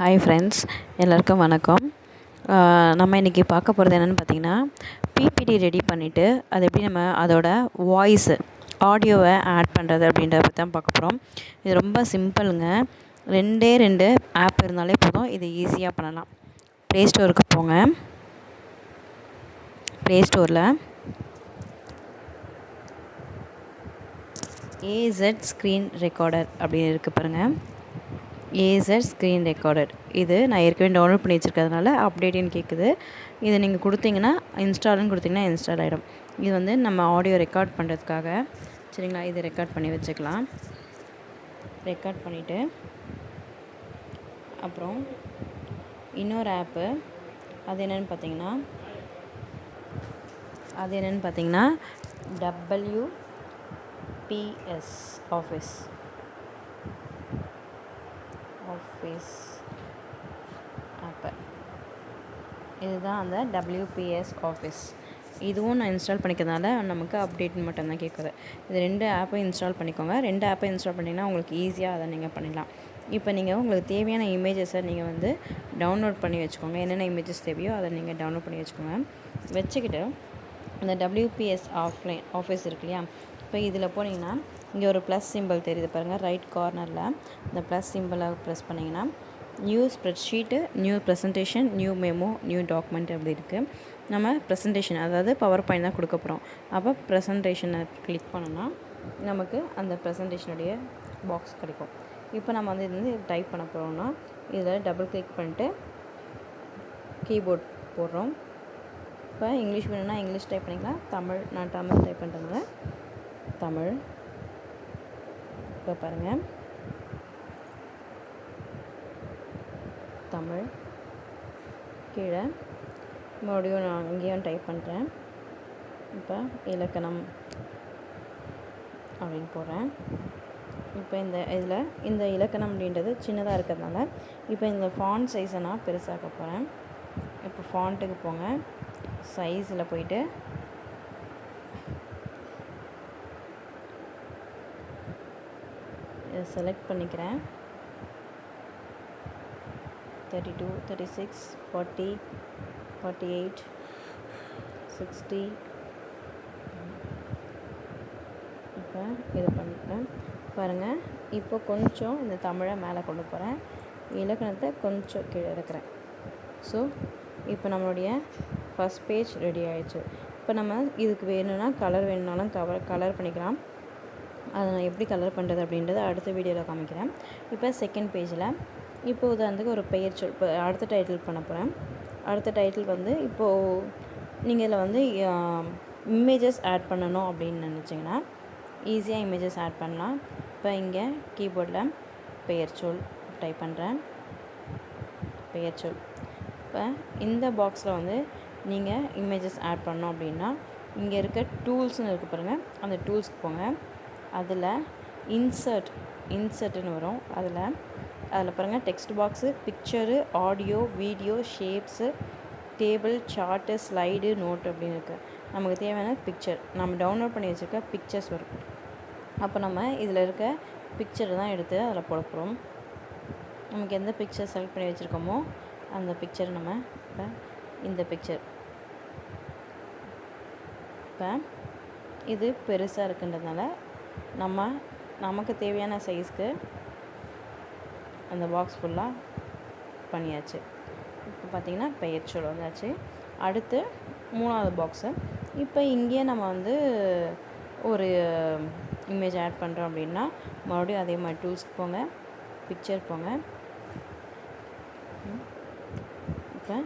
Hi friends, எல்லாருக்கும் வணக்கம். நம்ம இன்றைக்கி பார்க்க போகிறது என்னென்னு பார்த்தீங்கன்னா, பிபிடி ரெடி பண்ணிவிட்டு அது எப்படி நம்ம அதோட வாய்ஸு ஆடியோவை ஆட் பண்ணுறது அப்படின்றத பற்றி தான் பார்க்க போகிறோம். இது ரொம்ப சிம்பிளுங்க. ரெண்டு ஆப் இருந்தாலே போதும், இது ஈஸியாக பண்ணலாம். ப்ளே ஸ்டோருக்கு போங்க. ப்ளே ஸ்டோரில் ஏசட் ஸ்க்ரீன் ரெக்கார்டர் அப்படின்னு இருக்குது பாருங்கள். ஏசட் ஸ்க்ரீன் ரெக்கார்டர் இது நான் ஏற்கனவே டவுன்லோட் பண்ணி வச்சுருக்கிறதுனால அப்டேட்டுன்னு கேட்குது. இதை நீங்கள் கொடுத்தீங்கன்னா இன்ஸ்டால்னு கொடுத்தீங்கன்னா இன்ஸ்டால் ஆகிடும். இது வந்து நம்ம ஆடியோ ரெக்கார்ட் பண்ணுறதுக்காக. சரிங்களா, இதை ரெக்கார்ட் பண்ணி வச்சுக்கலாம். ரெக்கார்ட் பண்ணிவிட்டு அப்புறம் இன்னொரு ஆப்பு அது என்னென்னு பார்த்தீங்கன்னா WPS ஆஃபீஸ் ஆப்பு. இதுதான் அந்த WPS ஆஃபீஸ். இதுவும் நான் இன்ஸ்டால் பண்ணிக்கிறதுனால நமக்கு அப்டேட் மட்டும்தான் கேட்குது. இது 2 ஆப்பையும் இன்ஸ்டால் பண்ணிக்கோங்க. 2 ஆப்பை இன்ஸ்டால் பண்ணிங்கன்னா உங்களுக்கு ஈஸியாக அதை நீங்கள் பண்ணிடலாம். இப்போ நீங்கள் உங்களுக்கு தேவையான இமேஜஸை நீங்கள் வந்து டவுன்லோட் பண்ணி வச்சுக்கோங்க. என்னென்ன இமேஜஸ் தேவையோ அதை நீங்கள் டவுன்லோட் பண்ணி வச்சுக்கோங்க. வச்சுக்கிட்டு இந்த WPS ஆஃபீஸ் இருக்கு இல்லையா, இப்போ இதில் போனீங்கன்னா இங்கே ஒரு ப்ளஸ் சிம்பிள் தெரியுது பாருங்கள். ரைட் கார்னரில் இந்த ப்ளஸ் சிம்பிளை ப்ரெஸ் பண்ணிங்கன்னா new spreadsheet, new presentation, new memo, new document அப்படி இருக்குது. நம்ம ப்ரெசன்டேஷன் அதாவது பவர் பாயிண்ட் தான் கொடுக்க போகிறோம். அப்போ ப்ரெசன்டேஷனை கிளிக் பண்ணோன்னா நமக்கு அந்த ப்ரெசன்டேஷனுடைய பாக்ஸ் கிடைக்கும். இப்போ நம்ம வந்து இது வந்து டைப் பண்ண போகிறோம்னா இதில் டபுள் கிளிக் பண்ணிட்டு கீபோர்ட் போடுறோம். இப்போ இங்கிலீஷ் வேணும்னா இங்கிலீஷ் டைப் பண்ணிக்கலாம். நான் தமிழ் டைப் பண்ணுறதுனால தமிழ். இப்போ பாருங்கள், தமிழ். கீழே மறுபடியும் நான் இங்கேயும் டைப் பண்ணுறேன். இப்போ இலக்கணம் அப்படின்னு போடுறேன். இப்போ இந்த இலக்கணம் அப்படின்றது சின்னதாக இருக்கிறதுனால இப்போ இந்த ஃபாண்ட் சைஸை நான் பெருசாக்க போகிறேன். இப்போ ஃபாண்ட்டுக்கு போங்க. சைஸில் போயிட்டு இதை செலக்ட் பண்ணிக்கிறேன். 32, 36, 40, 48, 60. இப்போ இது பண்ணிட்டேன் பாருங்கள். இப்போ கொஞ்சம் இந்த தமிழை மேலே கொண்டு போகிறேன், இலக்கணத்தை கொஞ்சம் கீழே இருக்கிறேன். ஸோ இப்போ நம்மளுடைய ஃபஸ்ட் பேஜ் ரெடி ஆகிடுச்சு. இப்போ நம்ம இதுக்கு வேணும்னா கலர் வேணும்னாலும் கலர் பண்ணிக்கலாம். அதை நான் எப்படி கலர் பண்ணுறது அப்படின்றத அடுத்த வீடியோவில் காமிக்கிறேன். இப்போ செகண்ட் பேஜில் இப்போ உதாரணத்துக்கு ஒரு பெயர் சொல் இப்போ அடுத்த டைட்டில் பண்ண போகிறேன். அடுத்த டைட்டில் வந்து இப்போது நீங்கள் இதில் வந்து இமேஜஸ் ஆட் பண்ணணும் அப்படின்னு நினச்சிங்கன்னா ஈஸியாக இமேஜஸ் ஆட் பண்ணலாம். இப்போ இங்கே கீபோர்டில் பெயர் சொல் டைப் பண்ணுறேன். பெயர் சொல். இப்போ இந்த பாக்ஸில் வந்து நீங்கள் இமேஜஸ் ஆட் பண்ணோம் அப்படின்னா இங்கே இருக்க டூல்ஸ்னு இருக்குது பாருங்கள். அந்த டூல்ஸ்க்கு போங்க. அதில் இன்சர்ட்னு வரும். அதில் பாருங்கள் text box, picture, audio, video, shapes, table, chart, slide, note அப்படின்னு இருக்குது. நமக்கு தேவையான பிக்சர் நம்ம டவுன்லோட் பண்ணி வச்சுருக்க பிக்சர்ஸ் வரும். அப்போ நம்ம இதில் இருக்க பிக்சரை தான் எடுத்து அதில் போட போகிறோம். நமக்கு எந்த பிக்சர் செலக்ட் பண்ணி வச்சுருக்கோமோ அந்த பிக்சர் நம்ம இப்போ இந்த பிக்சர் இப்போ இது பெருசாக இருக்குன்றதுனால நமக்கு தேவையான சைஸ்க்கு அந்த பாக்ஸ் ஃபுல்லாக பண்ணியாச்சு. இப்போ பார்த்திங்கன்னா பெயர் சொல் வந்தாச்சு. அடுத்து 3வது பாக்ஸு. இப்போ இங்கேயே நம்ம வந்து ஒரு இமேஜ் ஆட் பண்ணுறோம் அப்படின்னா மறுபடியும் அதே மாதிரி டூல்ஸ்க்கு போங்க, பிக்சர் போங்க. இப்போ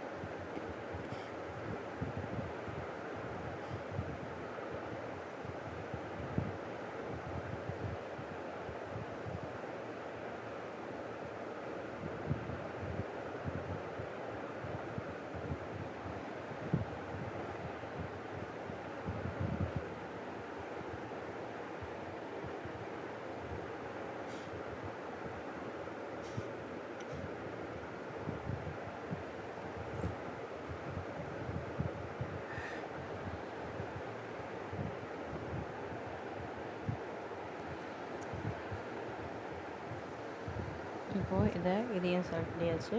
இப்போது இதையும் செலக்ட் பண்ணியாச்சு.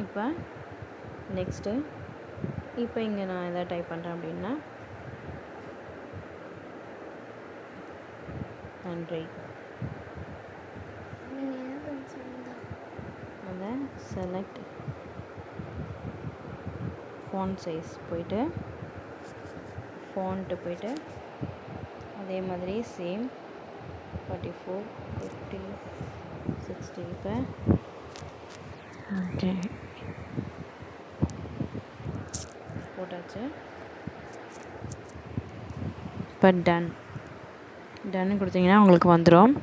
இப்போ நெக்ஸ்ட்டு இப்போ இங்கே நான் எதை டைப் பண்ணுறேன் அப்படின்னா நன்றி. அதை செலக்ட் ஃபாண்ட் சைஸ் போயிட்டு ஃபாண்ட்டு போயிட்டு அதே மாதிரி சேம் 44 50 60 இப்போ ஓகே போட்டாச்சு. இப்போ டன் கொடுத்தீங்கன்னா உங்களுக்கு வந்துடும்.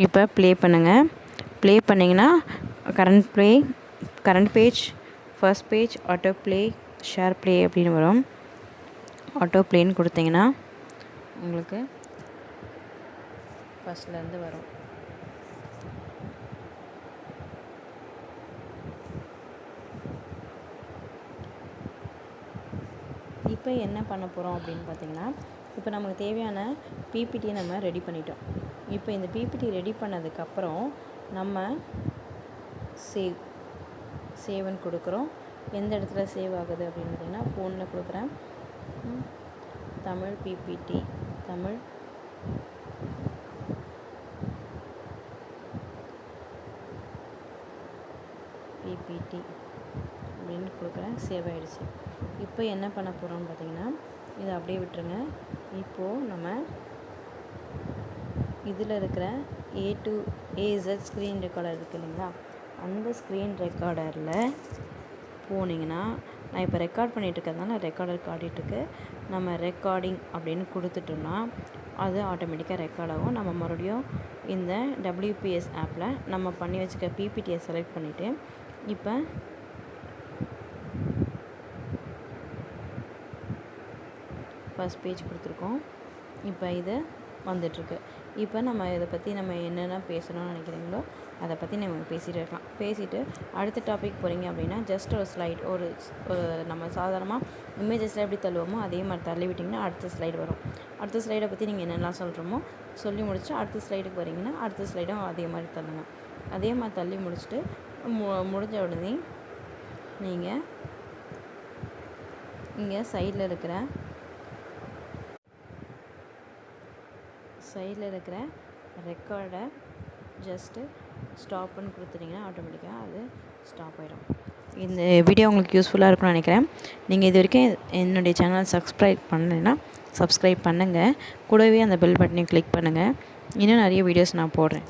இப்போ ப்ளே பண்ணுங்கள். ப்ளே பண்ணிங்கன்னா current page, first page, auto play, share play அப்படின்னு வரும். ஆட்டோ ப்ளேன்னு கொடுத்தீங்கன்னா உங்களுக்கு ஃபஸ்ட்லேருந்து வரும். இப்போ என்ன பண்ண போகிறோம் அப்படின்னு பார்த்தீங்கன்னா, இப்போ நமக்கு தேவையான பிபிடியை நம்ம ரெடி பண்ணிட்டோம். இப்போ இந்த பிபிடி ரெடி பண்ணதுக்கப்புறம் நம்ம சேவ்னு கொடுக்குறோம். எந்த இடத்துல சேவ் ஆகுது அப்படின்னு பார்த்தீங்கன்னா, ஃபோனில் கொடுக்குறேன். தமிழ் பிபிடி, தமிழ் பிபிடி அப்படின்னு கொடுக்குறேன். சேவ் ஆகிடுச்சு. இப்போ என்ன பண்ண போகிறோம்னு பார்த்தீங்கன்னா, இதை அப்படியே விட்டுருங்க. இப்போது நம்ம இதில் இருக்கிற A to AZ screen recorder இருக்குது இல்லைங்களா, அந்த ஸ்க்ரீன் ரெக்கார்டரில் போனீங்கன்னா, நான் இப்போ ரெக்கார்ட் பண்ணிகிட்டு இருக்கிறதுனால ரெக்கார்டர் காட்டிகிட்ருக்கு. நம்ம ரெக்கார்டிங் அப்படின்னு கொடுத்துட்டோம்னா அது ஆட்டோமேட்டிக்காக ரெக்கார்ட் ஆகும். நம்ம மறுபடியும் இந்த WPS ஆப்பில் நம்ம பண்ணி வச்சுக்க பிபிடியை செலக்ட் பண்ணிவிட்டு இப்போ ஃபர்ஸ்ட் பேஜ் கொடுத்துருக்கோம். இப்போ இது வந்துட்டுருக்கு. இப்போ நம்ம இதை பற்றி நம்ம என்னென்ன பேசணும்னு நினைக்கிறீங்களோ அதை பற்றி நம்ம பேசிகிட்டு இருக்கலாம். பேசிவிட்டு அடுத்த டாபிக் போகிறீங்க அப்படின்னா ஜஸ்ட் ஒரு ஸ்லைட் ஒரு நம்ம சாதாரணமாக இமேஜஸில் எப்படி தள்ளுவோமோ அதே மாதிரி தள்ளி விட்டிங்கன்னா அடுத்த ஸ்லைடு வரும். அடுத்த ஸ்லைடை பற்றி நீங்கள் என்னெல்லாம் சொல்கிறோமோ சொல்லி முடிச்சுட்டு அடுத்த ஸ்லைடுக்கு வரீங்கன்னா அடுத்த ஸ்லைடும் அதே மாதிரி தள்ளுங்க. அதே மாதிரி தள்ளி முடிச்சுட்டு முடிஞ்ச உடனே நீங்கள் இங்கே சைடில் இருக்கிற ரெக்கார்டை ஜஸ்ட்டு ஸ்டாப்னு கொடுத்துட்டிங்கன்னா ஆட்டோமேட்டிக்காக அது ஸ்டாப் ஆகிடும். இந்த வீடியோ உங்களுக்கு யூஸ்ஃபுல்லாக இருக்கும்னு நினைக்கிறேன். நீங்கள் இது வரைக்கும் என்னுடைய சேனல் சப்ஸ்கிரைப் பண்ணலைன்னா சப்ஸ்கிரைப் பண்ணுங்கள். கூடவே அந்த பெல் பட்டனையும் கிளிக் பண்ணுங்கள். இன்னும் நிறைய வீடியோஸ் நான் போடுறேன்.